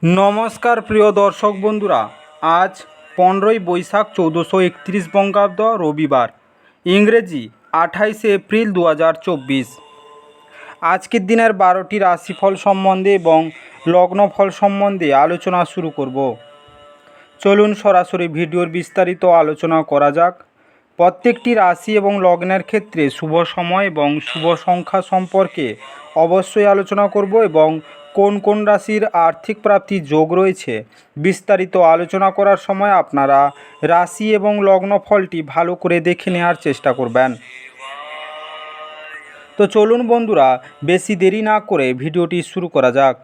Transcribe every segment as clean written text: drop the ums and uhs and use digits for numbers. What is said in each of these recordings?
নমস্কার প্রিয় দর্শক বন্ধুরা, আজ 15ই বৈশাখ 1431 বঙ্গাব্দ রবিবার, ইংরেজি 28শে এপ্রিল 2024। আজকের দিনের 12টি রাশিফল সম্বন্ধে এবং লগ্নফল সম্বন্ধে আলোচনা শুরু করব। চলুন সরাসরি ভিডিওর বিস্তারিত আলোচনা করা যাক। প্রত্যেকটি রাশি এবং লগ্নের ক্ষেত্রে শুভ সময় এবং শুভ সংখ্যা সম্পর্কে অবশ্যই আলোচনা করব এবং কোন কোন রাশির আর্থিক প্রাপ্তির যোগ রয়েছে বিস্তারিত আলোচনা করার সময় আপনারা রাশি এবং লগ্ন ফলটি ভালো করে দেখে নেওয়ার চেষ্টা করবেন। তো চলুন বন্ধুরা, বেশি দেরি না করে ভিডিওটি শুরু করা যাক।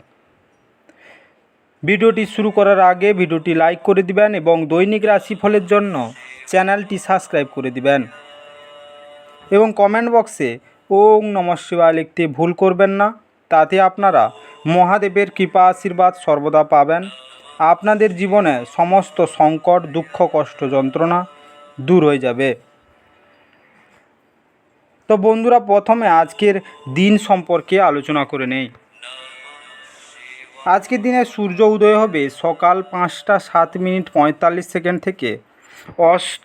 ভিডিওটি শুরু করার আগে ভিডিওটি লাইক করে দিবেন এবং দৈনিক রাশিফলের জন্য চ্যানেলটি সাবস্ক্রাইব করে দিবেন এবং কমেন্ট বক্সে ওং নমঃ শিবায় লিখতে ভুল করবেন না। তাতে আপনারা মহাদেবের কৃপা আশীর্বাদ সর্বদা পাবেন। আপনাদের জীবনে সমস্ত সংকট, দুঃখ, কষ্ট, যন্ত্রণা দূর হয়ে যাবে। তো বন্ধুরা, প্রথমে আজকের দিন সম্পর্কে আলোচনা করে নেই। আজকের দিনে সূর্য উদয় হবে সকাল 5টা 7 মিনিট 45 সেকেন্ড থেকে, অস্ত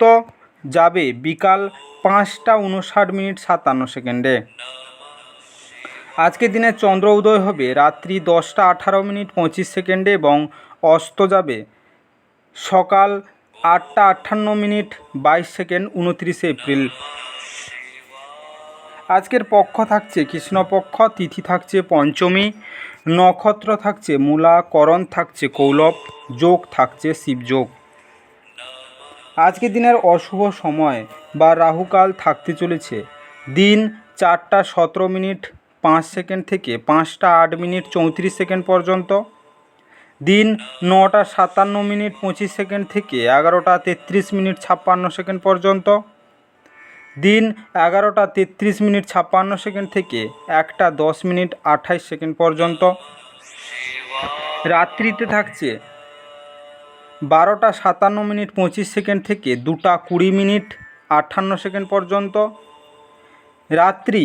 যাবে বিকাল 5টা 59 মিনিট 57 সেকেন্ডে। আজকের দিনে চন্দ্র উদয় হবে রাত্রি 10টা 18 মিনিট 25 সেকেন্ডে এবং অস্ত যাবে সকাল 8টা 58 মিনিট 22 সেকেন্ড 29 এপ্রিল। আজকের পক্ষ থাকছে কৃষ্ণপক্ষ, তিথি থাকছে পঞ্চমী, নক্ষত্র থাকছে মূলা, করণ থাকছে কৌলব, যোগ থাকছে শিবযোগ। আজকের দিনের অশুভ সময় বা রাহুকাল থাকতে চলেছে দিন 4টা 17 মিনিট 5 সেকেন্ড থেকে 5টা 8 মিনিট 34 সেকেন্ড পর্যন্ত, দিন 9টা 57 মিনিট 25 সেকেন্ড থেকে 11টা 33 মিনিট 56 সেকেন্ড পর্যন্ত, দিন 11টা 33 মিনিট 56 সেকেন্ড থেকে 1টা 10 মিনিট 28 সেকেন্ড পর্যন্ত। রাত্রিতে থাকছে 12টা 57 মিনিট 25 সেকেন্ড থেকে 2টা 20 মিনিট 58 সেকেন্ড পর্যন্ত, রাত্রি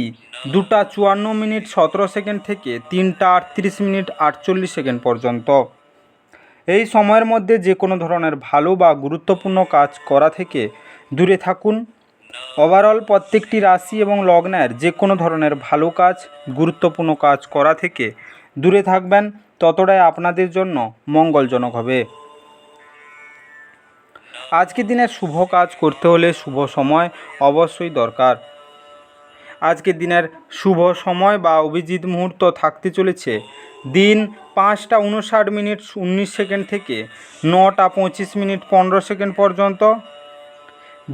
2টা 54 মিনিট 17 সেকেন্ড থেকে 3টা 38 মিনিট 48 সেকেন্ড পর্যন্ত। এই সময়ের মধ্যে যে কোনো ধরনের ভালো বা গুরুত্বপূর্ণ কাজ করা থেকে দূরে থাকুন। ওভারঅল প্রত্যেকটি রাশি এবং লগ্নের যে কোনো ধরনের ভালো কাজ, গুরুত্বপূর্ণ কাজ করা থেকে দূরে থাকবেন, ততটাই আপনাদের জন্য মঙ্গলজনক হবে। আজকের দিনের শুভ কাজ করতে হলে শুভ সময় অবশ্যই দরকার। আজকের দিনের শুভ সময় বা অভিজিৎ মুহূর্ত থাকতে চলেছে দিন 5টা 59 মিনিট 19 সেকেন্ড থেকে 9টা 25 মিনিট 15 সেকেন্ড পর্যন্ত,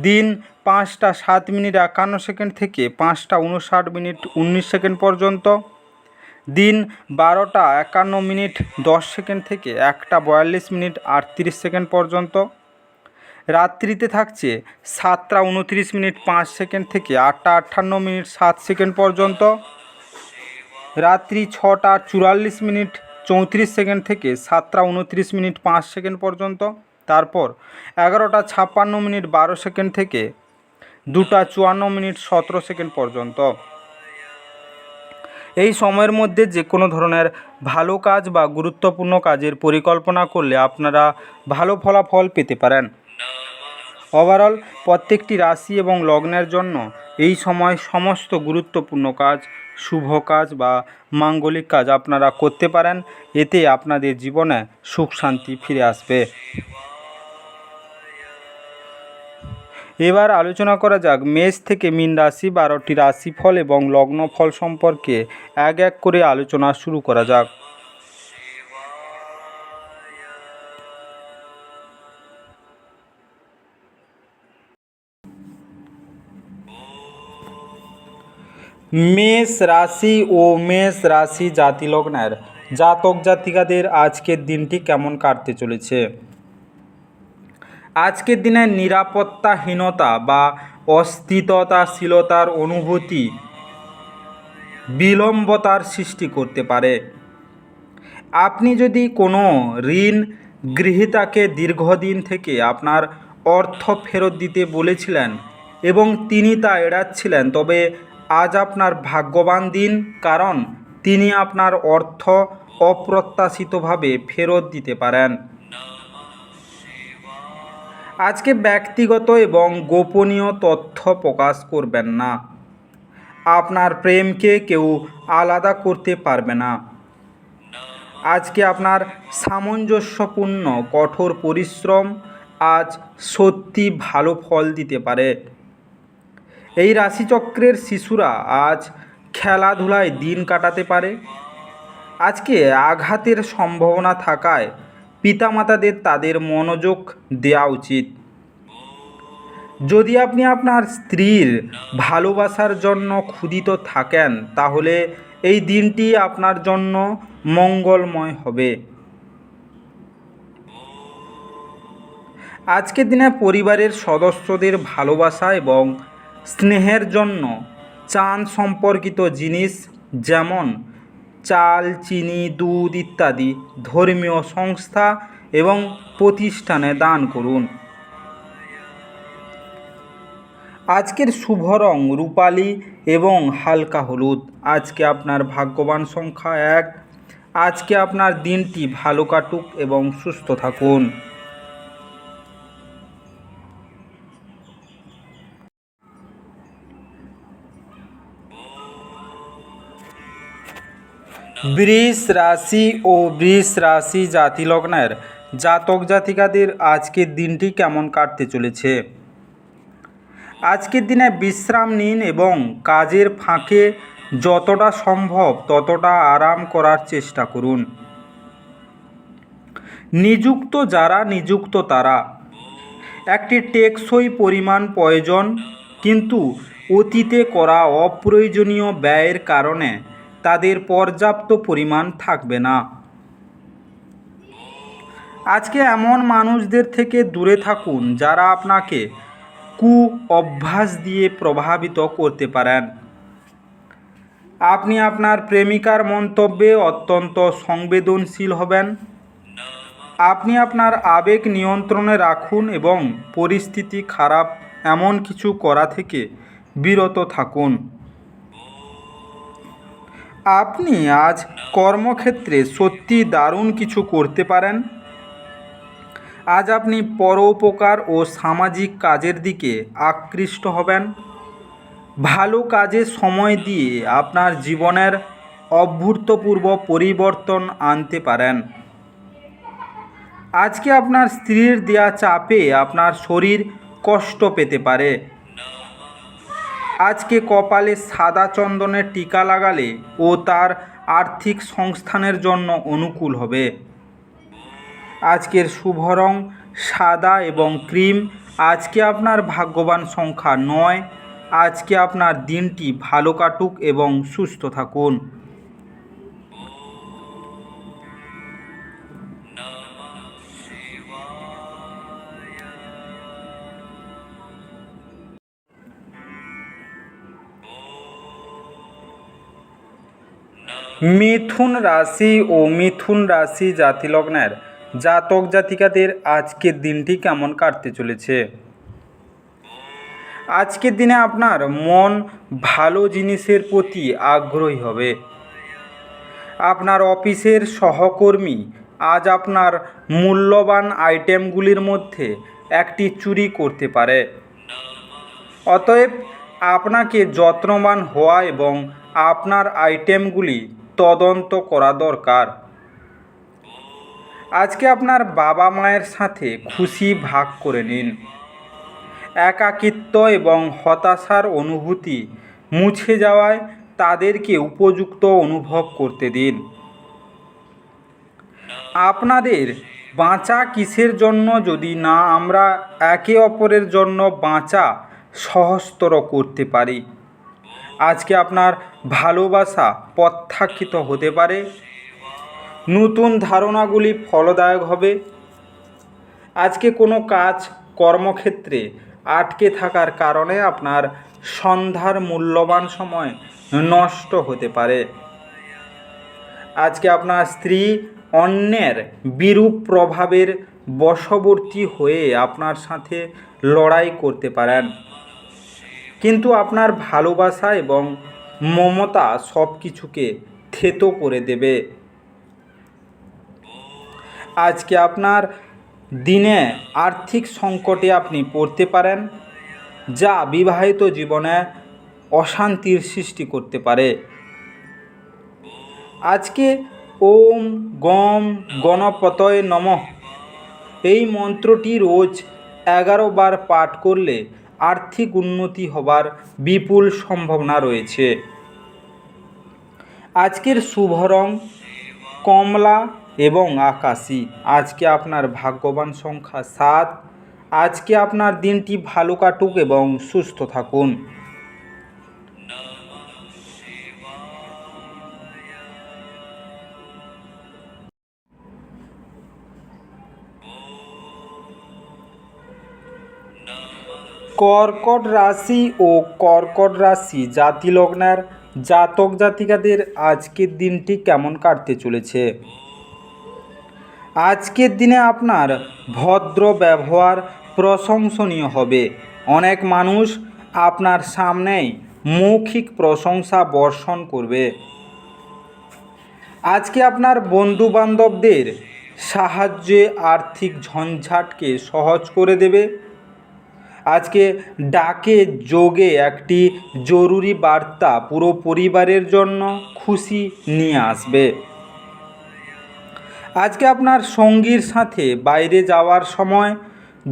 দিন 5টা 7 মিনিট 51 সেকেন্ড থেকে 5টা 59 মিনিট 19 সেকেন্ড পর্যন্ত, দিন 12টা 51 মিনিট 10 সেকেন্ড থেকে 1টা 42 মিনিট 38 সেকেন্ড পর্যন্ত। রাত্রিতে থাকছে 7টা 29 মিনিট 5 সেকেন্ড থেকে 8টা 58 মিনিট 7 সেকেন্ড পর্যন্ত, রাত্রি 6টা 44 মিনিট 34 সেকেন্ড থেকে 7টা 29 মিনিট 5 সেকেন্ড পর্যন্ত। তারপর 11টা 56 মিনিট 12 সেকেন্ড থেকে 2টা 54 মিনিট 17 সেকেন্ড পর্যন্ত। এই সময়ের মধ্যে যে কোনো ধরনের ভালো কাজ বা গুরুত্বপূর্ণ কাজের পরিকল্পনা করলে আপনারা ভালো ফলাফল পেতে পারেন। ওভারঅল প্রত্যেকটি রাশি এবং লগ্নের জন্য এই সময় সমস্ত গুরুত্বপূর্ণ কাজ, শুভ কাজ বা মাঙ্গলিক কাজ আপনারা করতে পারেন। এতে আপনাদের জীবনে সুখ শান্তি ফিরে আসবে। এবার আলোচনা করা যাক মেষ থেকে মীন রাশি 12টি রাশিফল এবং লগ্নফল সম্পর্কে এক এক করে আলোচনা শুরু করা যাক। মেষ রাশি ও মেষ রাশি জাতিলগ্নের জাতক জাতিকাদের আজকের দিনটি কেমন কাটতে চলেছে। আজকের দিনে নিরাপত্তাহীনতা বা অস্থিততাশীলতার অনুভূতি বিলম্বতার সৃষ্টি করতে পারে। আপনি যদি কোনো ঋণ গ্রহীতাকে দীর্ঘদিন থেকে আপনার অর্থ ফেরত দিতে বলেছিলেন এবং তিনি তা এড়াচ্ছিলেন, তবে আজ আপনার ভাগ্যবান দিন, কারণ তিনি আপনার অর্থ অপ্রত্যাশিতভাবে ফেরত দিতে পারেন। আজকে ব্যক্তিগত এবং গোপনীয় তথ্য প্রকাশ করবেন না। আপনার প্রেমকে কেউ আলাদা করতে পারবে না। আজকে আপনার সামঞ্জস্যপূর্ণ কঠোর পরিশ্রম আজ সত্যি ভালো ফল দিতে পারে। এই রাশিচক্রের শিশুরা আজ খেলাধুলায় দিন কাটাতে পারে। আজকে আঘাতের সম্ভাবনা থাকায় পিতামাতাদের তাদের মনোযোগ দেওয়া উচিত। যদি আপনি আপনার স্ত্রীর ভালোবাসার জন্য ক্ষুধিত থাকেন তাহলে এই দিনটি আপনার জন্য মঙ্গলময় হবে। আজকের দিনে পরিবারের সদস্যদের ভালোবাসা এবং স্নেহের জন্য চাঁদ সম্পর্কিত জিনিস যেমন চাল, চিনি, দুধ ইত্যাদি ধর্মীয় সংস্থা এবং প্রতিষ্ঠানে দান করুন। আজকের শুভ রং রূপালি এবং হালকা হলুদ। আজকে আপনার ভাগ্যবান সংখ্যা 1। আজকে আপনার দিনটি ভালো কাটুক এবং সুস্থ থাকুন। বৃষ রাশি ও বৃষ রাশি জাতিলগ্নের জাতক জাতিকাদের আজকের দিনটি কেমন কাটতে চলেছে। আজকের দিনে বিশ্রাম নিন এবং কাজের ফাঁকে যতটা সম্ভব ততটা আরাম করার চেষ্টা করুন। নিযুক্ত যারা নিযুক্ত তারা একটি টেকসই পরিমাণ প্রয়োজন, কিন্তু অতীতে করা অপ্রয়োজনীয় ব্যয়ের কারণে তাদের পর্যাপ্ত পরিমাণ থাকবে না। আজকে এমন মানুষদের থেকে দূরে থাকুন যারা আপনাকে কু অভ্যাস দিয়ে প্রভাবিত করতে পারেন। আপনি আপনার প্রেমিকার মন্তব্যে অত্যন্ত সংবেদনশীল হবেন। আপনি আপনার আবেগ নিয়ন্ত্রণে রাখুন এবং পরিস্থিতি খারাপ এমন কিছু করা থেকে বিরত থাকুন। আপনি আজ কর্মক্ষেত্রে সত্যি দারুণ কিছু করতে পারেন। আজ আপনি পরোপকার ও সামাজিক কাজের দিকে আকৃষ্ট হবেন। ভালো কাজে সময় দিয়ে আপনার জীবনের অভূতপূর্ব পরিবর্তন আনতে পারেন। আজকে আপনার স্ত্রীর দেয়া চাপে আপনার শরীর কষ্ট পেতে পারে। আজকে কপালে সাদা চন্দনের টিকা লাগালে ও তার আর্থিক সংস্থানের জন্য অনুকূল হবে। আজকের শুভ রং সাদা এবং ক্রিম। আজকে আপনার ভাগ্যবান সংখ্যা 9। আজকে আপনার দিনটি ভালো কাটুক এবং সুস্থ থাকুন। মিথুন রাশি ও মিথুন রাশি জাতিলগ্নের জাতক জাতিকাদের আজকের দিনটি কেমন কাটতে চলেছে। আজকের দিনে আপনার মন ভালো জিনিসের প্রতি আগ্রহী হবে। আপনার অফিসের সহকর্মী আজ আপনার মূল্যবান আইটেমগুলির মধ্যে একটি চুরি করতে পারে। অতএব আপনাকে যত্নবান হওয়া এবং আপনার আইটেমগুলি তদন্ত করা দরকার। আজকে আপনার বাবা মায়ের সাথে খুশি ভাগ করে নিন। একাকিত্ব এবং হতাশার অনুভূতি মুছে যাওয়ায় তাদেরকে উপযুক্ত অনুভব করতে দিন। আপনাদের বাঁচা কিসের জন্য যদি না আমরা একে অপরের জন্য বাঁচা সহজতর করতে পারি। আজকে আপনার ভালোবাসা প্রত্যাখ্যাত হতে পারে। নতুন ধারণাগুলি ফলদায়ক হবে। আজকে কোনো কাজ কর্মক্ষেত্রে আটকে থাকার কারণে আপনার সন্ধ্যার মূল্যবান সময় নষ্ট হতে পারে। আজকে আপনার স্ত্রী অন্যের বিরূপ প্রভাবের বশবর্তী হয়ে আপনার সাথে লড়াই করতে পারেন, কিন্তু আপনার ভালোবাসা এবং মমতা সব কিছুকে থেতো করে দেবে। আজকে আপনার দিনে আর্থিক সংকটে আপনি পড়তে পারেন, যা বিবাহিত জীবনে অশান্তির সৃষ্টি করতে পারে। আজকে ওম গম গণপতয়ে নমঃ এই মন্ত্রটি রোজ 11 বার পাঠ করলে আর্থিক উন্নতি হবার বিপুল সম্ভাবনা রয়েছে। আজকের শুভ রং কমলা এবং আকাশী। আজকে আপনার ভাগ্যবান সংখ্যা 7। আজকে আপনার দিনটি ভালো কাটুক এবং সুস্থ থাকুন। কর্কট রাশি ও কর্কট রাশি জাতি লগ্নের জাতক জাতিকাদের আজকের দিনটি কেমন কাটতে চলেছে? আজকের দিনে আপনার ভদ্র ব্যবহার প্রশংসনীয় হবে। অনেক মানুষ আপনার সামনেই মৌখিক প্রশংসা বর্ষণ করবে। আজকে আপনার বন্ধুবান্ধবদের সাহায্যে আর্থিক ঝঞ্ঝাটকে সহজ করে দেবে। আজকে ডাকে যোগে একটি জরুরি বার্তা পুরো পরিবারের জন্য খুশি নিয়ে আসবে। আজকে আপনার সঙ্গীর সাথে বাইরে যাওয়ার সময়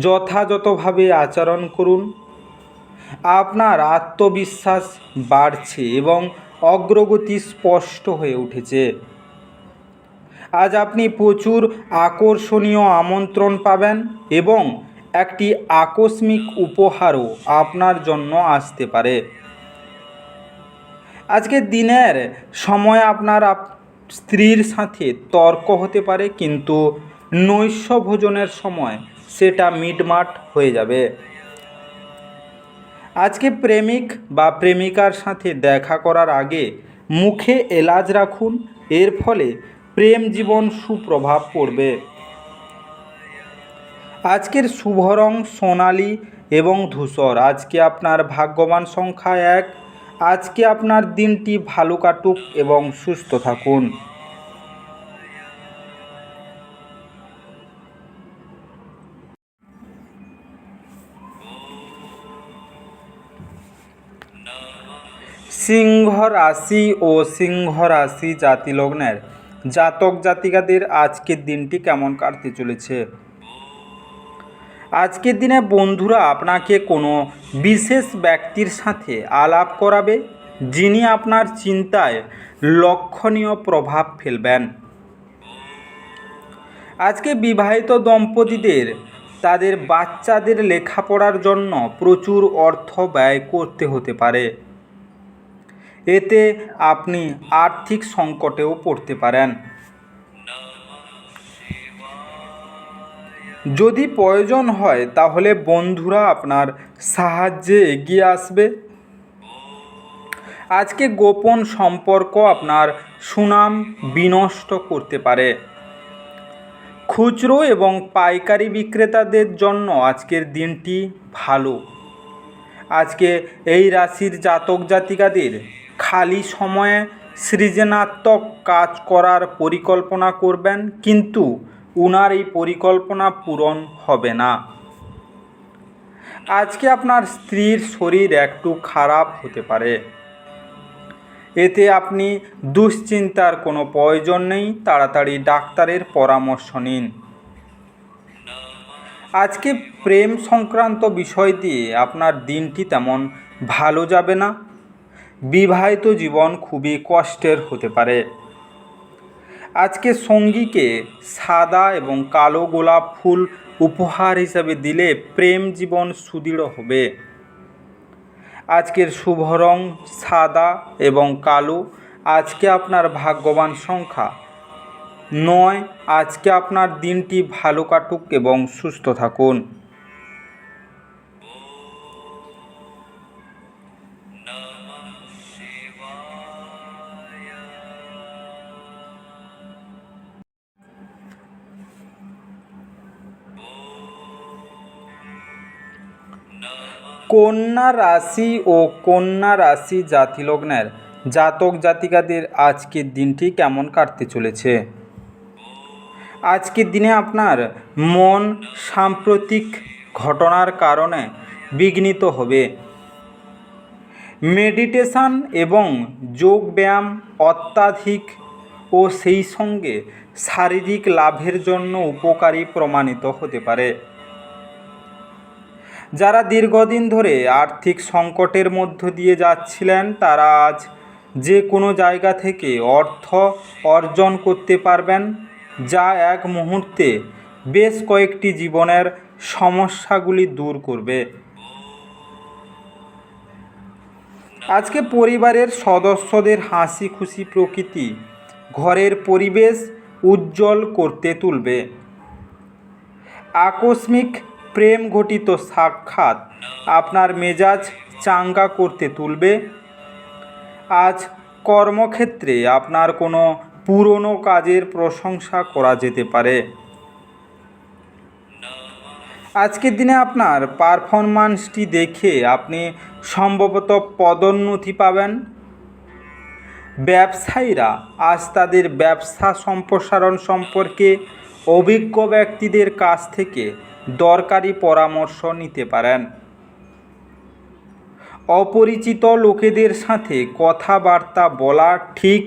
যথাযথভাবে আচরণ করুন। আপনার আত্মবিশ্বাস বাড়ছে এবং অগ্রগতি স্পষ্ট হয়ে উঠেছে। আজ আপনি প্রচুর আকর্ষণীয় আমন্ত্রণ পাবেন এবং একটি আকস্মিক উপহারও আপনার জন্য আসতে পারে। আজকের দিনের সময় আপনার স্ত্রীর সাথে তর্ক হতে পারে, কিন্তু নৈশ ভোজনের সময় সেটা মিটমাট হয়ে যাবে। আজকে প্রেমিক বা প্রেমিকার সাথে দেখা করার আগে মুখে এলাচ রাখুন, এর ফলে প্রেম জীবন সুপ্রভাব পড়বে। আজকের শুভ রং সোনালী এবং ধূসর। আজকে আপনার ভাগ্যবান সংখ্যা 1। আজকে আপনার দিনটি ভালো কাটুক এবং সুস্থ থাকুন। সিংহ রাশি ও সিংহ রাশি জাতি লগ্নের জাতক জাতিকাদের আজকের দিনটি কেমন কাটতে চলেছে? আজকের দিনে বন্ধুরা আপনাকে কোনো বিশেষ ব্যক্তির সাথে আলাপ করাবে, যিনি আপনার চিন্তায় লক্ষণীয় প্রভাব ফেলবেন। আজকে বিবাহিত দম্পতিদের তাদের বাচ্চাদের লেখাপড়ার জন্য প্রচুর অর্থ ব্যয় করতে হতে পারে। এতে আপনি আর্থিক সংকটেও পড়তে পারেন। যদি প্রয়োজন হয় তাহলে বন্ধুরা আপনার সাহায্যে এগিয়ে আসবে। আজকে গোপন সম্পর্ক আপনার সুনাম বিনষ্ট করতে পারে। খুচরো এবং পাইকারি বিক্রেতাদের জন্য আজকের দিনটি ভালো। আজকে এই রাশির জাতক জাতিকাদের খালি সময়ে সৃজনাত্মক কাজ করার পরিকল্পনা করবেন, কিন্তু উনার এই পরিকল্পনা পূরণ হবে না। আজকে আপনার স্ত্রীর শরীর একটু খারাপ হতে পারে। এতে আপনি দুশ্চিন্তার কোনো প্রয়োজন নেই, তাড়াতাড়ি ডাক্তারের পরামর্শ নিন। আজকে প্রেম সংক্রান্ত বিষয় দিয়ে আপনার দিনটি তেমন ভালো যাবে না। বিবাহিত জীবন খুবই কষ্টের হতে পারে। আজকে সঙ্গীকে সাদা এবং কালো গোলাপ ফুল উপহার হিসাবে দিলে প্রেম জীবন সুদৃঢ় হবে। আজকের শুভ রং সাদা এবং কালো। আজকে আপনার ভাগ্যবান সংখ্যা 9। আজকে আপনার দিনটি ভালো কাটুক এবং সুস্থ থাকুন। কন্যা রাশি ও কন্যা রাশি জাতি লগ্নের জাতক জাতিকাদের আজকের দিনটি কেমন কাটতে চলেছে? আজকের দিনে আপনার মন সাম্প্রতিক ঘটনার কারণে বিঘ্নিত হবে। মেডিটেশন এবং যোগ ব্যায়াম অত্যাধিক ও সেই সঙ্গে শারীরিক লাভের জন্য উপকারী প্রমাণিত হতে পারে। যারা দীর্ঘদিন ধরে আর্থিক সংকটের মধ্য দিয়ে যাচ্ছিলেন তারা আজ যে কোনো জায়গা থেকে অর্থ অর্জন করতে পারবেন, যা এক মুহূর্তে বেশ কয়েকটি জীবনের সমস্যাগুলি দূর করবে। আজকে পরিবারের সদস্যদের হাসি খুশি প্রকৃতি ঘরের পরিবেশ উজ্জ্বল করতে তুলবে। আকস্মিক প্রেম ঘটিত সাক্ষাৎ আপনার মেজাজ চাঙ্গা করতে তুলবে। আজ কর্মক্ষেত্রে আপনার কোনো পুরনো কাজের প্রশংসা করা যেতে পারে। আজকের দিনে আপনার পারফরম্যান্সটি দেখে আপনি সম্ভবত পদোন্নতি পাবেন। ব্যবসায়ীরা আজ তাদের ব্যবসা সম্প্রসারণ সম্পর্কে অভিজ্ঞ ব্যক্তিদের কাছ থেকে দরকারি পরামর্শ নিতে পারেন। অপরিচিত লোকেদের সাথে কথাবার্তা বলা ঠিক,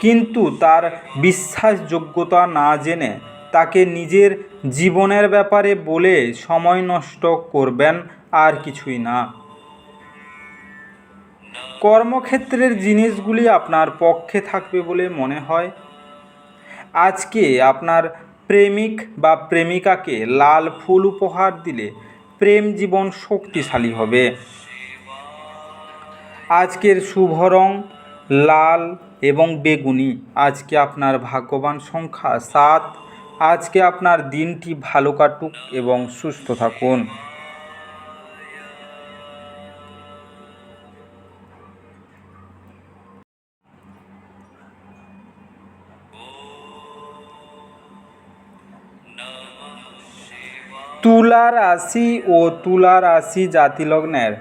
কিন্তু তার বিশ্বাসযোগ্যতা না জেনে তাকে নিজের জীবনের ব্যাপারে বলে সময় নষ্ট করবেন, আর কিছুই না। কর্মক্ষেত্রের জিনিসগুলি আপনার পক্ষে থাকবে বলে মনে হয়। আজকে আপনার প্রেমিক বা প্রেমিকাকে লাল ফুল উপহার দিলে প্রেম জীবন শক্তিশালী হবে। আজকের শুভ রং লাল এবং বেগুনি। আজকে আপনার ভাগ্যবান সংখ্যা 7। আজকে আপনার দিনটি ভালো কাটুক এবং সুস্থ থাকুন। তুলা রাশি ও তুলা রাশি জাতিলগ্নের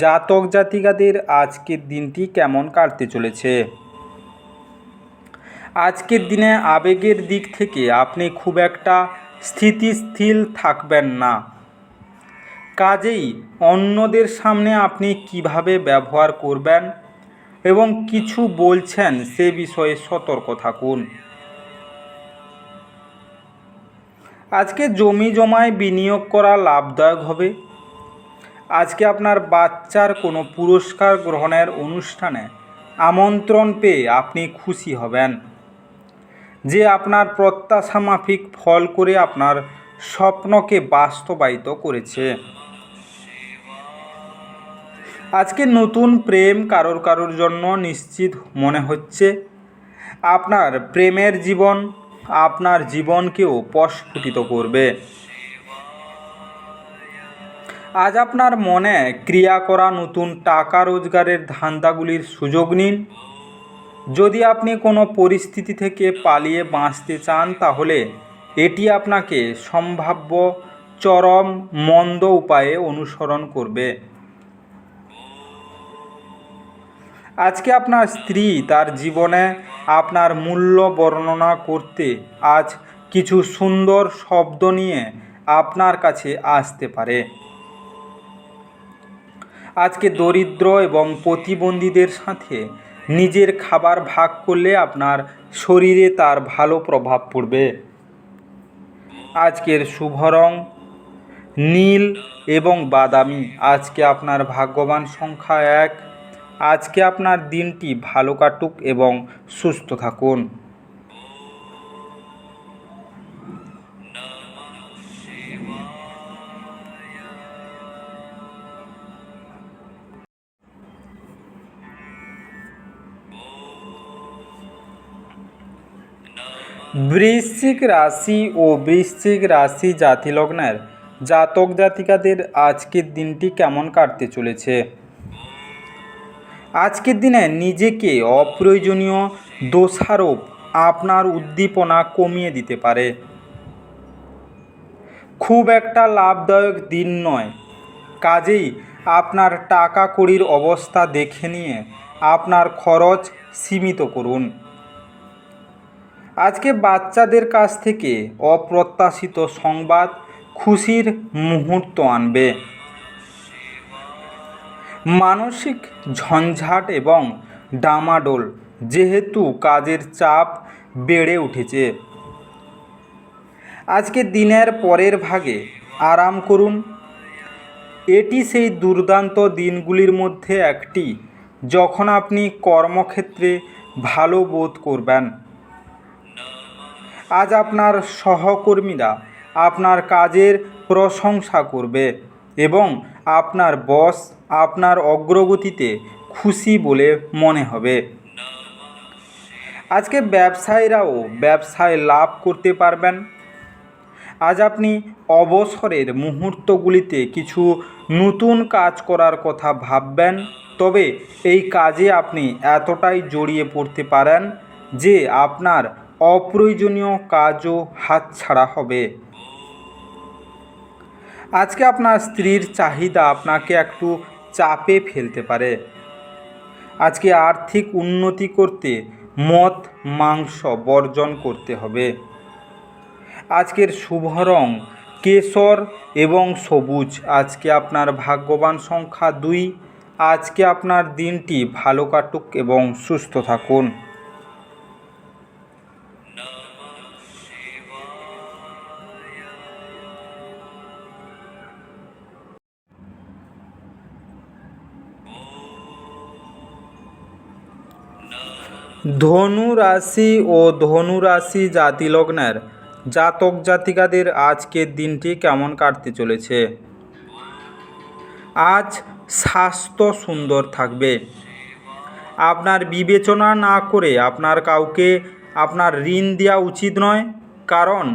জাতক জাতিকাদের আজকের দিনটি কেমন কাটতে চলেছে? আজকের দিনে আবেগের দিক থেকে আপনি খুব একটা স্থিতিশীল থাকবেন না। কাজেই অন্যদের সামনে আপনি কিভাবে ব্যবহার করবেন এবং কিছু বলছেন সে বিষয়ে সতর্ক থাকুন। আজকে জমি জমায় বিনিয়োগ করা লাভদায়ক হবে। আজকে আপনার বাচ্চার কোনো পুরস্কার গ্রহণের অনুষ্ঠানে আমন্ত্রণ পেয়ে আপনি খুশি হবেন, যে আপনার প্রত্যাশা মাফিক ফল করে আপনার স্বপ্নকে বাস্তবায়িত করেছে। আজকে নতুন প্রেম কারোর জন্য নিশ্চিত মনে হচ্ছে। আপনার প্রেমের জীবন আপনার জীবনকেও প্রস্ফুটিত করবে। আজ আপনার মনে ক্রিয়া করা নতুন টাকা রোজগারের ধান্দাগুলির সুযোগ নিন। যদি আপনি কোনো পরিস্থিতি থেকে পালিয়ে বাঁচতে চান তাহলে এটি আপনাকে সম্ভাব্য চরম মন্দ উপায়ে অনুসরণ করবে। আজকে আপনার স্ত্রী তার জীবনে আপনার মূল্য বর্ণনা করতে আজ কিছু সুন্দর শব্দ নিয়ে আপনার কাছে আসতে পারে। আজকে দরিদ্র এবং প্রতিবন্ধীদের সাথে নিজের খাবার ভাগ করলে আপনার শরীরে তার ভালো প্রভাব পড়বে। আজকের শুভ রং নীল এবং বাদামি। আজকে আপনার ভাগ্যবান সংখ্যা 1। আজকে আপনার দিনটি ভালো কাটুক এবং সুস্থ থাকুন। বৃশ্চিক রাশি ও বৃশ্চিক রাশি জাতিলগ্নের জাতক জাতিকাদের আজকের দিনটি কেমন কাটতে চলেছে? আজকের দিনে নিজেকে অপ্রয়োজনীয় দোষারোপ আপনার উদ্দীপনা কমিয়ে দিতে পারে। খুব একটা লাভদায়ক দিন নয়, কাজেই আপনার টাকা কড়ির অবস্থা দেখে নিয়ে আপনার খরচ সীমিত করুন। আজকে বাচ্চাদের কাছ থেকে অপ্রত্যাশিত সংবাদ খুশির মুহূর্ত আনবে। মানসিক ঝঞ্ঝাট এবং ডামাডোল যেহেতু কাজের চাপ বেড়ে উঠেছে। আজকে দিনের পরের ভাগে আরাম করুন। এটি সেই দুর্দান্ত দিনগুলির মধ্যে একটি যখন আপনি কর্মক্ষেত্রে ভালো বোধ করবেন। আজ আপনার সহকর্মীরা আপনার কাজের প্রশংসা করবে এবং আপনার বস আপনার অগ্রগতিতে খুশি বলে মনে হবে। আজকে ব্যবসায়ীরাও ব্যবসায় লাভ করতে পারবেন। আজ আপনি অবসরের মুহূর্তগুলিতে কিছু নতুন কাজ করার কথা ভাববেন, তবে এই কাজে আপনি এতটাই জড়িয়ে পড়তে পারেন যে আপনার অপ্রয়োজনীয় কাজও হাতছাড়া হবে। আজকে আপনার স্ত্রীর চাহিদা আপনাকে একটু চাপে ফেলতে পারে। আজকে আর্থিক উন্নতি করতে মদ মাংস বর্জন করতে হবে। আজকের শুভ রং কেশর এবং সবুজ। আজকে আপনার ভাগ্যবান সংখ্যা 2। আজকে আপনার দিনটি ভালো কাটুক এবং সুস্থ থাকুন। ধনু রাশি ও ধনু রাশি জাতি লগ্নের জাতক জাতিকাদের আজকের দিনটি কেমন কাটতে চলেছে? আজ স্বাস্থ্য সুন্দর থাকবে। আপনার বিবেচনা না করে আপনার কাউকে আপনার ঋণ দেওয়া উচিত নয়, কারণ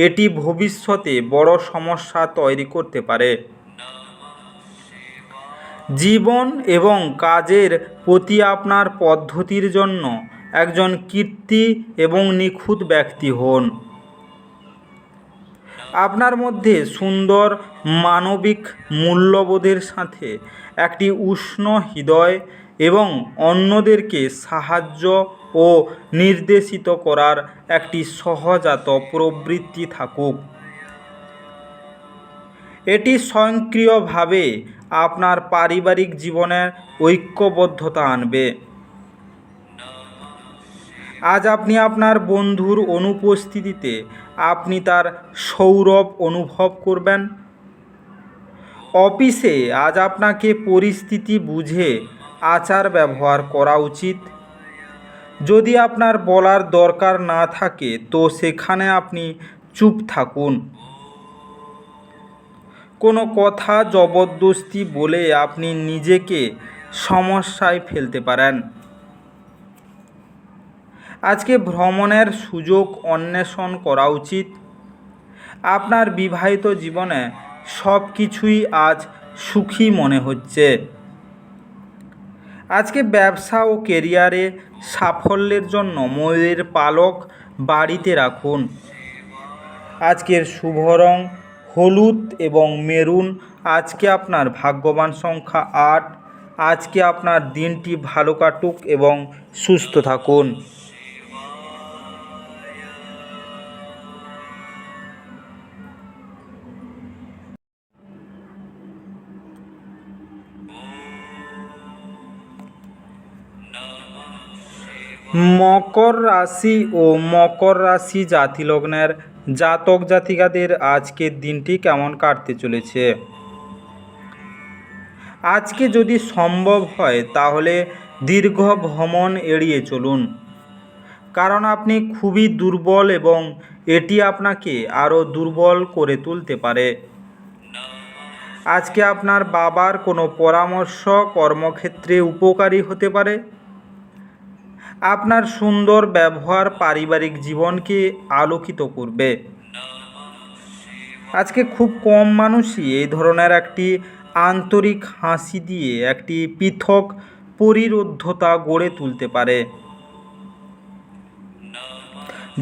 এটি ভবিষ্যতে বড় সমস্যা তৈরি করতে পারে। জীবন এবং কাজের প্রতি আপনার পদ্ধতির জন্য একজন কীর্তি এবং নিখুঁত ব্যক্তি হন। আপনার মধ্যে সুন্দর মানবিক মূল্যবোধের সাথে একটি উষ্ণ হৃদয় এবং অন্যদেরকে সাহায্য ও নির্দেশিত করার একটি সহজাত প্রবৃত্তি থাকুক। এটি স্বয়ংক্রিয়ভাবে আপনার পারিবারিক জীবনের ঐক্যবদ্ধতা আনবে। আজ আপনি আপনার বন্ধুর অনুপস্থিতিতে আপনি তার সৌরভ অনুভব করবেন। অফিসে আজ আপনাকে পরিস্থিতি বুঝে আচার ব্যবহার করা উচিত। যদি আপনার বলার দরকার না থাকে তো সেখানে আপনি চুপ থাকুন। কোনো কথা জবরদস্তি বলে আপনি নিজেকে সমস্যায় ফেলতে পারেন। আজকে ভ্রমণের সুযোগ অন্বেষণ করা উচিত। আপনার বিবাহিত জীবনে সব কিছুই আজ সুখী মনে হচ্ছে। আজকে ব্যবসা ও কেরিয়ারে সাফল্যের জন্য ময়ূরের পালক বাড়িতে রাখুন। আজকের শুভ রং হলুদ এবং মেরুন। আজকে আপনার ভাগ্যবান সংখ্যা 8। আজকে আপনার দিনটি ভালো কাটুক এবং সুস্থ থাকুন। মকর রাশি ও মকর রাশি জাতি লগ্নের জাতক জাতিকাদের আজকের দিনটি কেমন কাটতে চলেছে? আজকে যদি সম্ভব হয় তাহলে দীর্ঘ ভ্রমণ এড়িয়ে চলুন, কারণ আপনি খুবই দুর্বল এবং এটি আপনাকে আরও দুর্বল করে তুলতে পারে। আজকে আপনার বাবার কোনো পরামর্শ কর্মক্ষেত্রে উপকারী হতে পারে। আপনার সুন্দর ব্যবহার পারিবারিক জীবনকে আলোকিত করবে। আজকে খুব কম মানুষই এই ধরনের একটি আন্তরিক হাসি দিয়ে একটি পৃথক পরিরোধ্যতা গড়ে তুলতে পারে।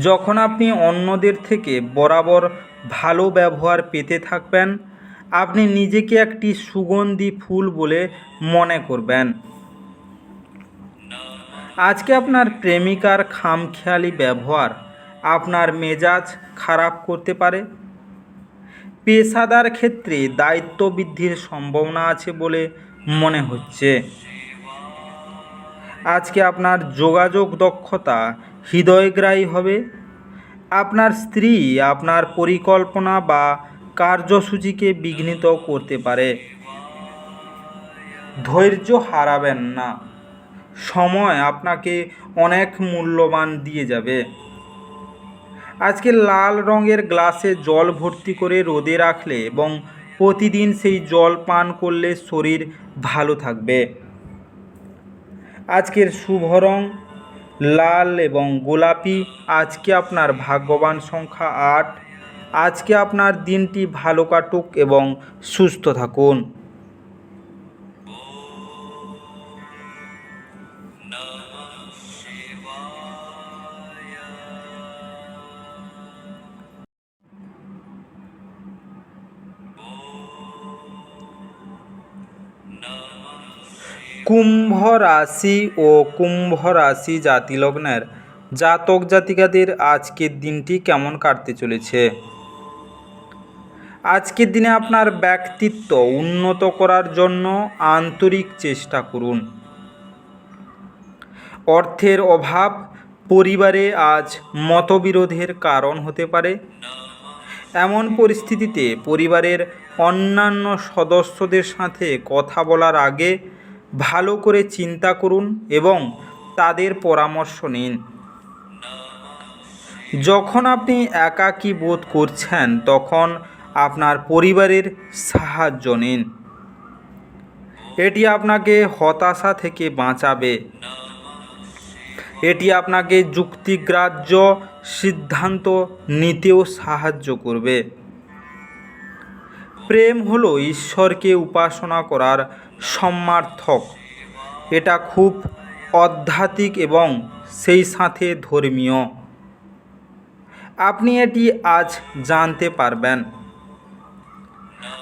যখন আপনি অন্যদের থেকে বরাবর ভালো ব্যবহার পেতে থাকবেন, আপনি নিজেকে একটি সুগন্ধি ফুল বলে মনে করবেন। আজকে আপনার প্রেমিকার খামখেয়ালি ব্যবহার আপনার মেজাজ খারাপ করতে পারে। পেশাদার ক্ষেত্রে দায়িত্ব বৃদ্ধির সম্ভাবনা আছে বলে মনে হচ্ছে। আজকে আপনার যোগাযোগ দক্ষতা হৃদয়গ্রাহী হবে। আপনার স্ত্রী আপনার পরিকল্পনা বা কার্যসূচিকে বিঘ্নিত করতে পারে। ধৈর্য হারাবেন না, সময় আপনাকে অনেক মূল্যবান দিয়ে যাবে। আজকে লাল রঙের গ্লাসে জল ভর্তি করে রোদে রাখলে এবং প্রতিদিন সেই জল পান করলে শরীর ভালো থাকবে। আজকের শুভ রং লাল এবং গোলাপি। আজকে আপনার ভাগ্যবান সংখ্যা 8। আজকে আপনার দিনটি ভালো কাটুক এবং সুস্থ থাকুন। কুম্ভ রাশি ও কুম্ভ রাশি জাতিলগ্নের জাতক জাতিকাদের আজকের দিনটি কেমন কাটতে চলেছে। আজকের দিনে আপনার ব্যক্তিত্ব উন্নত করার জন্য আন্তরিক চেষ্টা করুন। অর্থের অভাব পরিবারে আজ মতবিরোধের কারণ হতে পারে। এমন পরিস্থিতিতে পরিবারের অন্যান্য সদস্যদের সাথে কথা বলার আগে ভালো করে চিন্তা করুন এবং তাদের পরামর্শ নিন। যখন আপনি একাকী বোধ করছেন তখন আপনার পরিবারের সাহায্য নিন। এটি আপনাকে হতাশা থেকে বাঁচাবে। এটি আপনাকে যুক্তিগ্রাহ্য সিদ্ধান্ত নিতেও সাহায্য করবে। প্রেম হলো ঈশ্বরকে উপাসনা করার সমার্থক। এটা খুব আধ্যাত্মিক এবং সেই সাথে ধর্মীয়। আপনি এটি আজ জানতে পারবেন।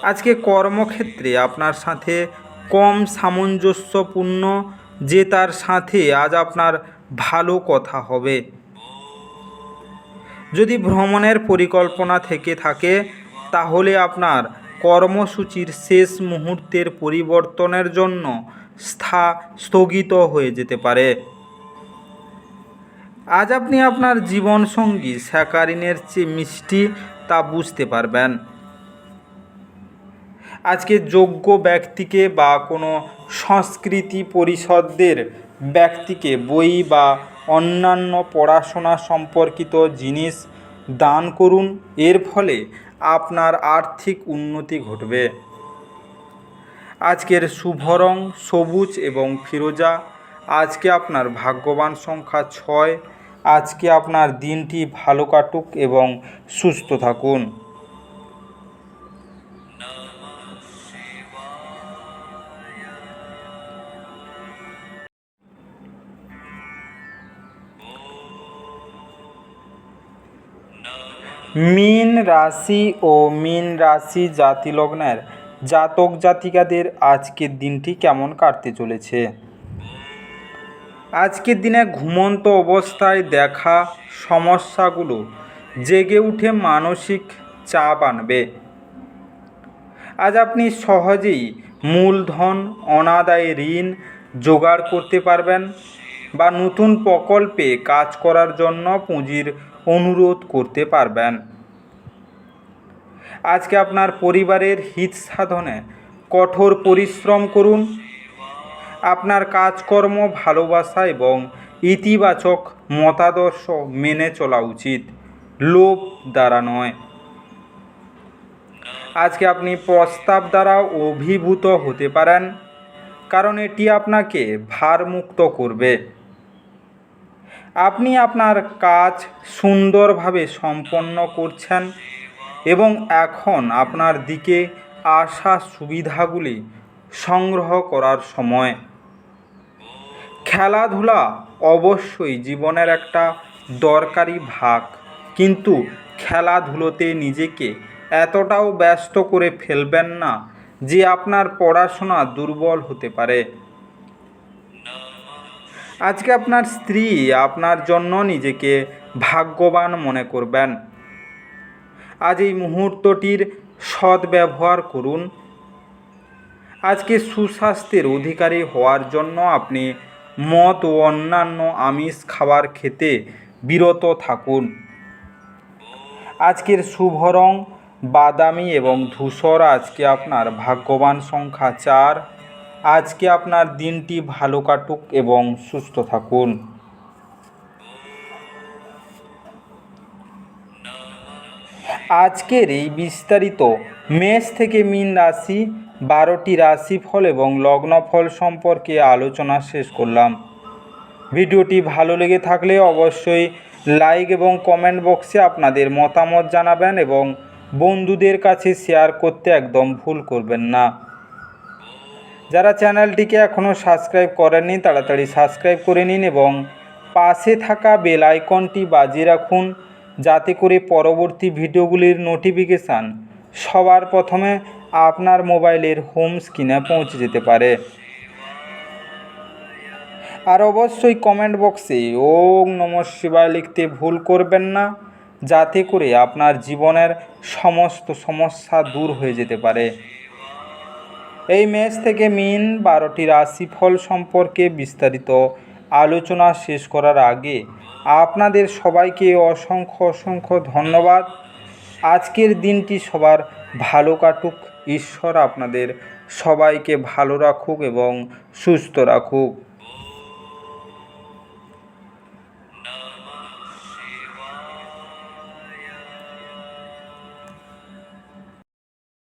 আজকে কর্মক্ষেত্রে আপনার সাথে কম সামঞ্জস্যপূর্ণ যে তার সাথে আজ আপনার ভালো কথা হবে। যদি ভ্রমণের পরিকল্পনা থেকে থাকে তাহলে আপনার কর্মসূচির শেষ মুহূর্তের পরিবর্তনের জন্য স্থগিত হয়ে যেতে পারে। আজ আপনি আপনার জীবনসঙ্গী স্যাকারিনের চেয়ে মিষ্টি তা বুঝতে পারবেন। আজকে যোগ্য ব্যক্তিকে বা কোনো সংস্কৃতি পরিষদের ব্যক্তিকে বই বা অন্যান্য পড়াশোনা সম্পর্কিত জিনিস দান করুন। এর ফলে আপনার আর্থিক উন্নতি ঘটবে। আজকের শুভ রং সবুজ এবং ফিরোজা। আজকে আপনার ভাগ্যবান সংখ্যা 6। আজকে আপনার দিনটি ভালো কাটুক এবং সুস্থ থাকুন। মীন রাশি ও মীন রাশি জাতিলগ্নের জাতক জাতিকাদের আজকের দিনটি কেমন কাটতে চলেছে। আজকের দিনে ঘুমন্ত অবস্থায় দেখা সমস্যাগুলো জেগে উঠে মানসিক চাপ আনবে। আজ আপনি সহজেই মূলধন অনাদায়ী ঋণ জোগাড় করতে পারবেন বা নতুন প্রকল্পে কাজ করার জন্য পুঁজির অনুরোধ করতে পারবেন। আজকে আপনার পরিবারের হিত সাধনে কঠোর পরিশ্রম করুন। আপনার কাজকর্ম ভালোবাসা এবং ইতিবাচক মতাদর্শ মেনে চলা উচিত, লোভ দ্বারা নয়। আজকে আপনি প্রস্তাব দ্বারা অভিভূত হতে পারেন, কারণ এটি আপনাকে ভারমুক্ত করবে। আপনি আপনার কাজ সুন্দরভাবে সম্পন্ন করছেন এবং এখন আপনার দিকে আসা সুবিধাগুলি সংগ্রহ করার সময়। খেলাধুলা অবশ্যই জীবনের একটা দরকারি ভাগ, কিন্তু খেলাধুলোতে নিজেকে এতটাও ব্যস্ত করে ফেলবেন না যে আপনার পড়াশোনা দুর্বল হতে পারে। আজকে আপনার স্ত্রী আপনার জন্য নিজেকে ভাগ্যবান মনে করবেন। আজ এই মুহূর্তটির সদ্ব্যবহার করুন। আজকে সুস্বাস্থ্যের অধিকারী হওয়ার জন্য আপনি মদ ও অন্যান্য আমিষ খাবার খেতে বিরত থাকুন। আজকের শুভ রং বাদামি এবং ধূসর। আজকে আপনার ভাগ্যবান সংখ্যা 4। আজকে আপনার দিনটি ভালো কাটুক এবং সুস্থ থাকুন। আজকের এই বিস্তারিত মেষ থেকে মীন রাশি 12টি রাশিফল এবং লগ্নফল সম্পর্কে আলোচনা শেষ করলাম। ভিডিওটি ভালো লেগে থাকলে অবশ্যই লাইক এবং কমেন্ট বক্সে আপনাদের মতামত জানাবেন এবং বন্ধুদের কাছে শেয়ার করতে একদম ভুল করবেন না। যারা চ্যানেলটিকে এখনও সাবস্ক্রাইব করেননি তাড়াতাড়ি সাবস্ক্রাইব করে নিন এবং পাশে থাকা বেল আইকনটি বাজিয়ে রাখুন, যাতে করে পরবর্তী ভিডিওগুলির নোটিফিকেশান সবার প্রথমে আপনার মোবাইলের হোম স্ক্রিনে পৌঁছে যেতে পারে। আর অবশ্যই কমেন্ট বক্সে ওম নমঃ শিবায় লিখতে ভুল করবেন না, যাতে করে আপনার জীবনের সমস্ত সমস্যা দূর হয়ে যেতে পারে। এই মেষ থেকে মীন 12টি রাশিফল সম্পর্কে বিস্তারিত আলোচনা শেষ করার আগে আপনাদের সবাইকে অসংখ্য ধন্যবাদ। আজকের দিনটি সবার ভালো কাটুক। ঈশ্বর আপনাদের সবাইকে ভালো রাখুক এবং সুস্থ রাখুক।